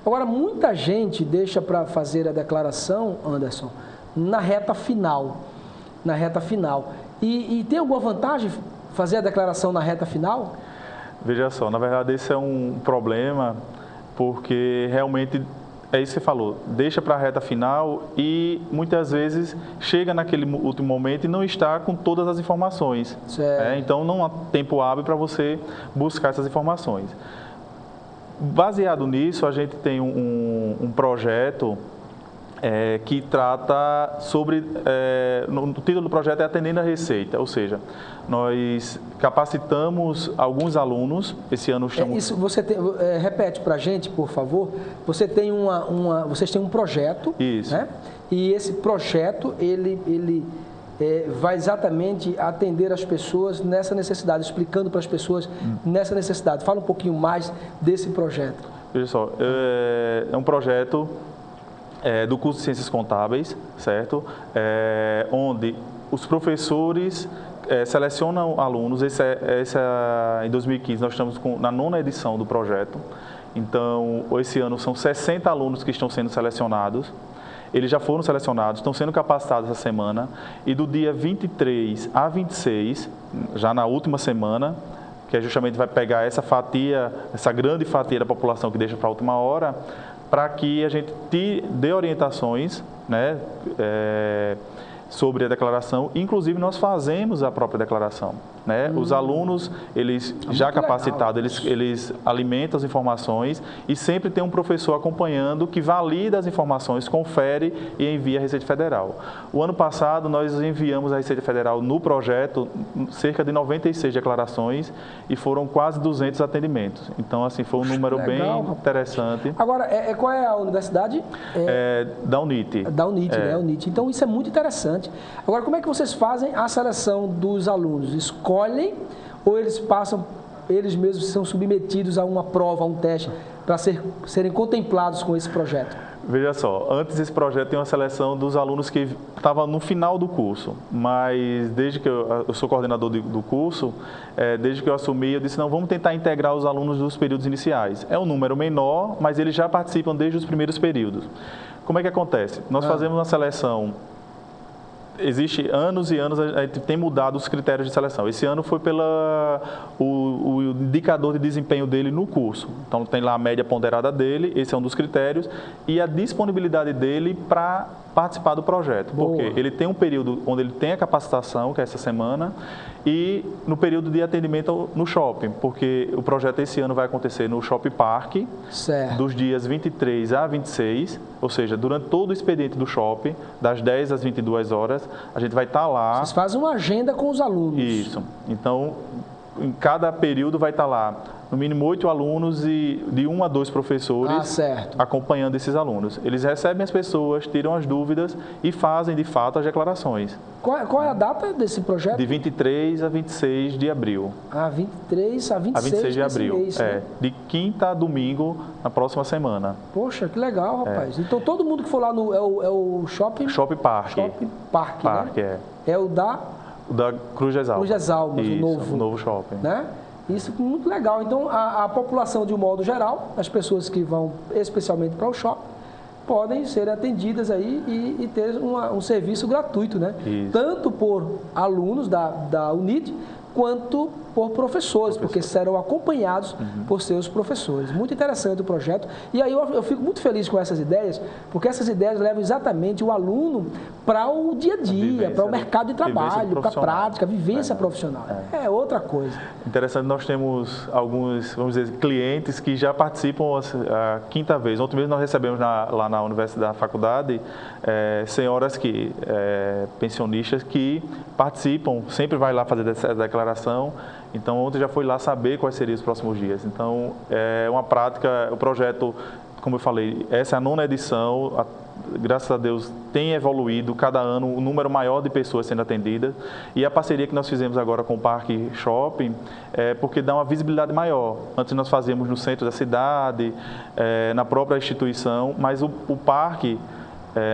Agora, muita gente deixa para fazer a declaração, Anderson, na reta final. E tem alguma vantagem fazer a declaração na reta final? Veja só, na verdade esse é um problema, porque realmente é isso que você falou, deixa para a reta final e muitas vezes chega naquele último momento e não está com todas as informações. Então não há tempo hábil para você buscar essas informações. Baseado nisso, a gente tem um projeto que trata sobre, no título do projeto é Atendendo a Receita, ou seja, nós capacitamos alguns alunos, esse ano estamos... Isso, você tem, repete para a gente, por favor, vocês têm um projeto, isso. Né? E esse projeto, ele vai exatamente atender as pessoas nessa necessidade, explicando para as pessoas nessa necessidade. Fala um pouquinho mais desse projeto. Veja só, é um projeto do curso de Ciências Contábeis, certo? Onde os professores selecionam alunos. Em 2015 nós estamos na 9ª edição do projeto. Então, esse ano são 60 alunos que estão sendo selecionados. Eles já foram selecionados, estão sendo capacitados essa semana. E do dia 23 a 26, já na última semana, que justamente vai pegar essa fatia, essa grande fatia da população que deixa para a última hora, para que a gente dê orientações, né, sobre a declaração. Inclusive, nós fazemos a própria declaração. Né? Os alunos, eles já capacitados, eles alimentam as informações e sempre tem um professor acompanhando que valida as informações, confere e envia à Receita Federal. O ano passado, nós enviamos à Receita Federal no projeto cerca de 96 declarações e foram quase 200 atendimentos. Então, assim, foi um número bem interessante. Agora, qual é a universidade? Da UNIT. Da UNIT, né? UNIT. Então, isso é muito interessante. Agora, como é que vocês fazem a seleção dos alunos? Escolhem ou eles mesmos são submetidos a uma prova, a um teste, para serem contemplados com esse projeto? Veja só, antes desse projeto tem uma seleção dos alunos que estavam no final do curso, mas desde que eu sou coordenador do curso, desde que eu assumi, eu disse, não, vamos tentar integrar os alunos dos períodos iniciais. É um número menor, mas eles já participam desde os primeiros períodos. Como é que acontece? Nós fazemos uma seleção. Existe anos e anos, a gente tem mudado os critérios de seleção. Esse ano foi o indicador de desempenho dele no curso. Então, tem lá a média ponderada dele, esse é um dos critérios, e a disponibilidade dele para participar do projeto. Boa. Porque ele tem um período onde ele tem a capacitação, que é essa semana, e no período de atendimento no shopping, porque o projeto esse ano vai acontecer no Shopping Park, certo, dos dias 23 a 26, ou seja, durante todo o expediente do shopping, das 10 às 22 horas, a gente vai estar lá. Vocês fazem uma agenda com os alunos. Isso. Então, em cada período vai estar lá, no mínimo 8 alunos e de 1 a 2 professores acompanhando esses alunos. Eles recebem as pessoas, tiram as dúvidas e fazem, de fato, as declarações. Qual é a data desse projeto? De 23 a 26 de abril. 23 a 26 de abril. Mês, né? De quinta a domingo, na próxima semana. Poxa, que legal, rapaz. Então, todo mundo que for lá no... É o Shopping... Shopping Park. Shopping Park, né? É o da... O da Cruz das Almas. Cruz das Almas, o novo shopping. Né? Isso é muito legal. Então, a população, de um modo geral, as pessoas que vão especialmente para o shopping, podem ser atendidas aí e ter um serviço gratuito, né? Isso. Tanto por alunos da UNIT, quanto por professores, porque serão acompanhados por seus professores. Muito interessante o projeto. E aí eu fico muito feliz com essas ideias, porque essas ideias levam exatamente o aluno para o dia a dia, para o mercado de trabalho, para a prática, a vivência profissional. É outra coisa. Interessante, nós temos alguns, vamos dizer, clientes que já participam a quinta vez. Ontem mesmo nós recebemos lá na universidade, da faculdade, senhoras pensionistas que participam, sempre vai lá fazer essa declaração. Então, ontem já foi lá saber quais seriam os próximos dias. Então, é uma prática, o projeto, como eu falei, essa é a 9ª edição, graças a Deus tem evoluído, cada ano um número maior de pessoas sendo atendidas. E a parceria que nós fizemos agora com o Parque Shopping é porque dá uma visibilidade maior. Antes nós fazíamos no centro da cidade, na própria instituição, mas o parque...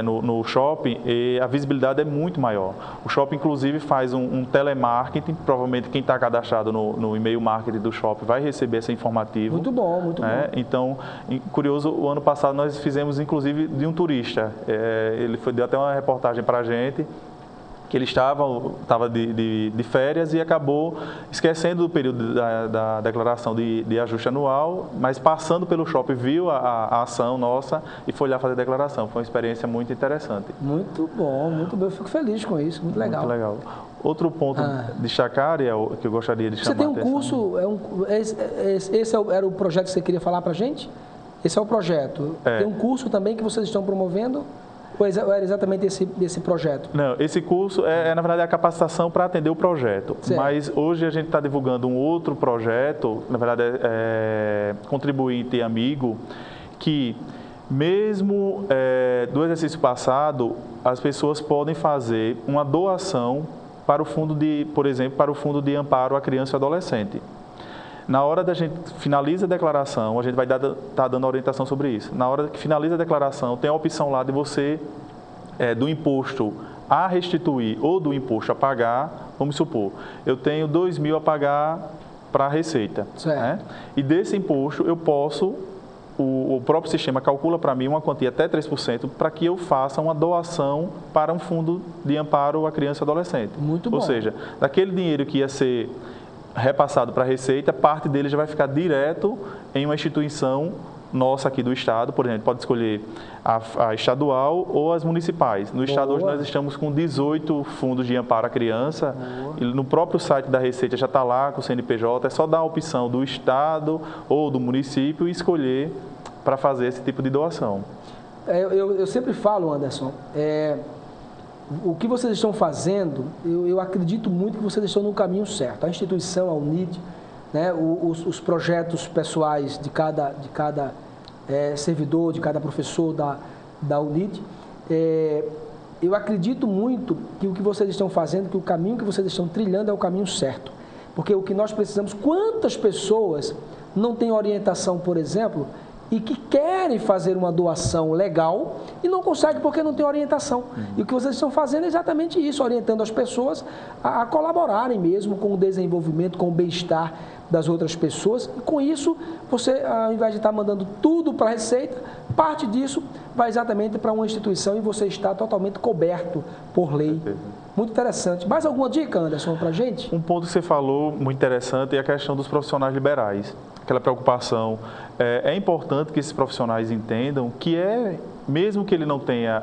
no shopping, a visibilidade é muito maior. O shopping, inclusive, faz um telemarketing, provavelmente quem está cadastrado no e-mail marketing do shopping vai receber esse informativo. Muito bom, muito bom. Então, curioso, o ano passado nós fizemos, inclusive, de um turista. Ele deu até uma reportagem para a gente, que ele estava de férias e acabou esquecendo do período da declaração de ajuste anual, mas passando pelo shopping viu a ação nossa e foi lá fazer a declaração. Foi uma experiência muito interessante. Muito bom, muito bom. Eu fico feliz com isso, muito legal. Muito legal. Outro ponto de destacar, que eu gostaria de chamar a atenção. Você tem um curso, esse era o projeto que você queria falar para a gente? Esse é o projeto. Tem um curso também que vocês estão promovendo? Ou era exatamente esse projeto? Não, esse curso na verdade, a capacitação para atender o projeto. Certo. Mas hoje a gente está divulgando um outro projeto, na verdade, contribuinte e amigo, que mesmo do exercício passado, as pessoas podem fazer uma doação para o fundo por exemplo, para o Fundo de Amparo à Criança e Adolescente. Na hora da gente finaliza a declaração, a gente vai estar dando orientação sobre isso. Na hora que finaliza a declaração, tem a opção lá de você, do imposto a restituir ou do imposto a pagar, vamos supor, eu tenho 2.000 a pagar para a Receita. Né? E desse imposto eu posso, o próprio sistema calcula para mim uma quantia até 3% para que eu faça uma doação para um fundo de amparo à criança e adolescente. Muito bom. Ou seja, daquele dinheiro que ia ser repassado para a Receita, parte dele já vai ficar direto em uma instituição nossa aqui do Estado, por exemplo, pode escolher a estadual ou as municipais. No Estado hoje nós estamos com 18 fundos de amparo à criança, e no próprio site da Receita já está lá com o CNPJ, é só dar a opção do Estado ou do município e escolher para fazer esse tipo de doação. Eu sempre falo, Anderson, o que vocês estão fazendo, eu acredito muito que vocês estão no caminho certo. A instituição, a UNIT, né, os projetos pessoais de cada servidor, de cada professor da UNIT, eu acredito muito que o que vocês estão fazendo, que o caminho que vocês estão trilhando é o caminho certo. Porque o que nós precisamos, quantas pessoas não têm orientação, por exemplo, e que querem fazer uma doação legal e não conseguem porque não tem orientação. E o que vocês estão fazendo é exatamente isso, orientando as pessoas a colaborarem mesmo com o desenvolvimento, com o bem-estar das outras pessoas. E com isso, você, ao invés de estar mandando tudo para a Receita, parte disso vai exatamente para uma instituição e você está totalmente coberto por lei. Muito interessante. Mais alguma dica, Anderson, para a gente? Um ponto que você falou muito interessante é a questão dos profissionais liberais. Aquela preocupação é importante que esses profissionais entendam que mesmo que ele não tenha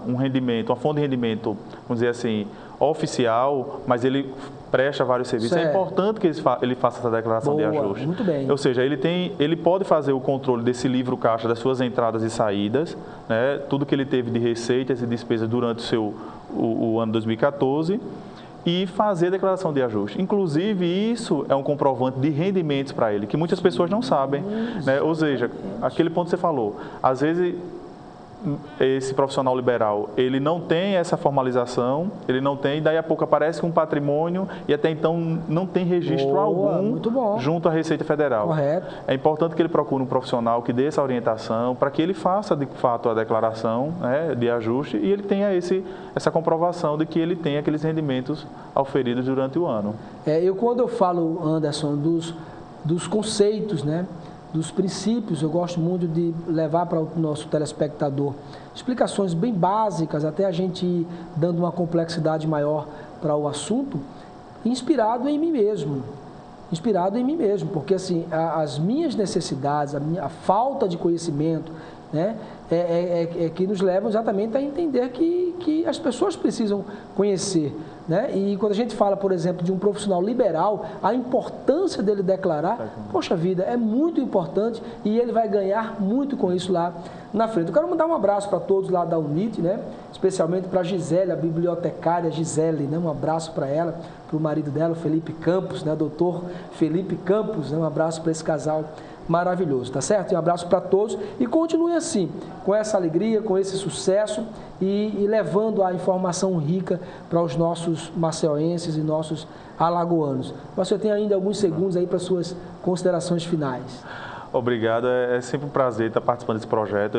um rendimento, uma fonte de rendimento, vamos dizer assim, oficial, mas ele presta vários serviços, é importante que ele faça essa declaração de ajuste. Muito bem. Ou seja, ele pode fazer o controle desse livro caixa, das suas entradas e saídas, né, tudo que ele teve de receitas e despesas durante o ano 2014, e fazer a declaração de ajuste. Inclusive, isso é um comprovante de rendimentos para ele, que muitas pessoas não sabem. Né? Ou seja, aquele ponto que você falou, às vezes esse profissional liberal, ele não tem essa formalização, ele não tem, daí a pouco aparece com um patrimônio e até então não tem registro algum junto à Receita Federal. Correto. É importante que ele procure um profissional que dê essa orientação para que ele faça de fato a declaração, né, de ajuste e ele tenha essa comprovação de que ele tem aqueles rendimentos auferidos durante o ano. Quando eu falo, Anderson, dos conceitos, né, dos princípios, eu gosto muito de levar para o nosso telespectador explicações bem básicas, até a gente ir dando uma complexidade maior para o assunto, inspirado em mim mesmo. Inspirado em mim mesmo, porque assim, as minhas necessidades, a falta de conhecimento, né, que nos levam exatamente a entender que as pessoas precisam conhecer. Né? E quando a gente fala, por exemplo, de um profissional liberal, a importância dele declarar, poxa vida, é muito importante e ele vai ganhar muito com isso lá na frente. Eu quero mandar um abraço para todos lá da UNIT, né? Especialmente para a Gisele, a bibliotecária Gisele, né? Um abraço para ela, para o marido dela, o Felipe Campos, né? Doutor Felipe Campos, né? Um abraço para esse casal maravilhoso, tá certo? E um abraço para todos e continue assim, com essa alegria, com esse sucesso e levando a informação rica para os nossos maceoenses e nossos alagoanos. Você tem ainda alguns segundos aí para suas considerações finais. Obrigado, é sempre um prazer estar participando desse projeto.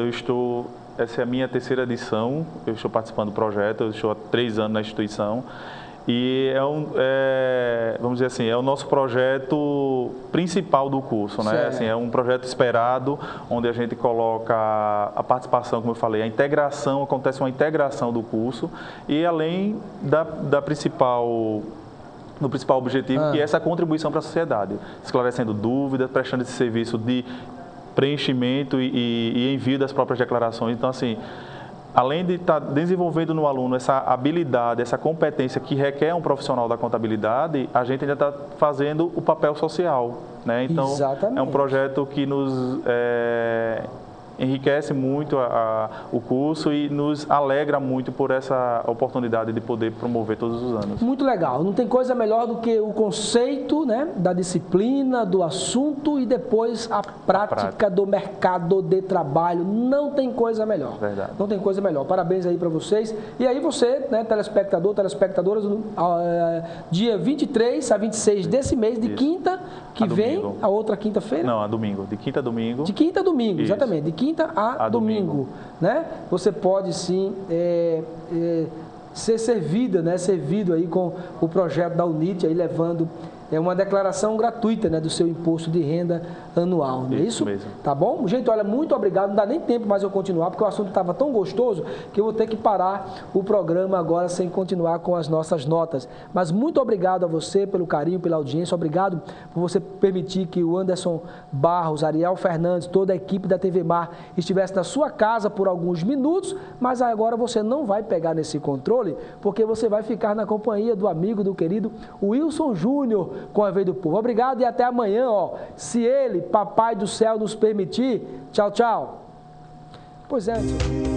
Essa é a minha terceira edição, eu estou participando do projeto, eu estou há 3 anos na instituição. E vamos dizer assim, é o nosso projeto principal do curso, né? Assim, é um projeto esperado, onde a gente coloca a participação, como eu falei, acontece uma integração do curso e além do principal objetivo, que é essa contribuição para a sociedade, esclarecendo dúvidas, prestando esse serviço de preenchimento e envio das próprias declarações. Então, assim, além de estar desenvolvendo no aluno essa habilidade, essa competência que requer um profissional da contabilidade, a gente ainda está fazendo o papel social, né? Então, é um projeto que nos enriquece muito o curso e nos alegra muito por essa oportunidade de poder promover todos os anos. Muito legal. Não tem coisa melhor do que o conceito, né, da disciplina, do assunto e depois a prática do mercado de trabalho. Não tem coisa melhor. Verdade. Não tem coisa melhor. Parabéns aí para vocês. E aí você, né, telespectador, telespectadoras, dia 23 a 26 desse mês, de quinta, que vem, a outra quinta-feira? Não, a domingo. De quinta a domingo. De quinta a domingo, exatamente. De quinta a domingo, né? Você pode sim ser servido aí com o projeto da UNIT, aí levando uma declaração gratuita, né, do seu imposto de renda anual, não é isso? Mesmo. Tá bom? Gente, olha, muito obrigado, não dá nem tempo mais eu continuar, porque o assunto estava tão gostoso que eu vou ter que parar o programa agora sem continuar com as nossas notas. Mas muito obrigado a você pelo carinho, pela audiência, obrigado por você permitir que o Anderson Barros, Ariel Fernandes, toda a equipe da TV Mar estivesse na sua casa por alguns minutos, mas agora você não vai pegar nesse controle, porque você vai ficar na companhia do amigo, do querido Wilson Júnior, com a Vez do Povo. Obrigado e até amanhã, se ele, Papai do Céu, nos permitir. Tchau, tchau. Pois é, senhor.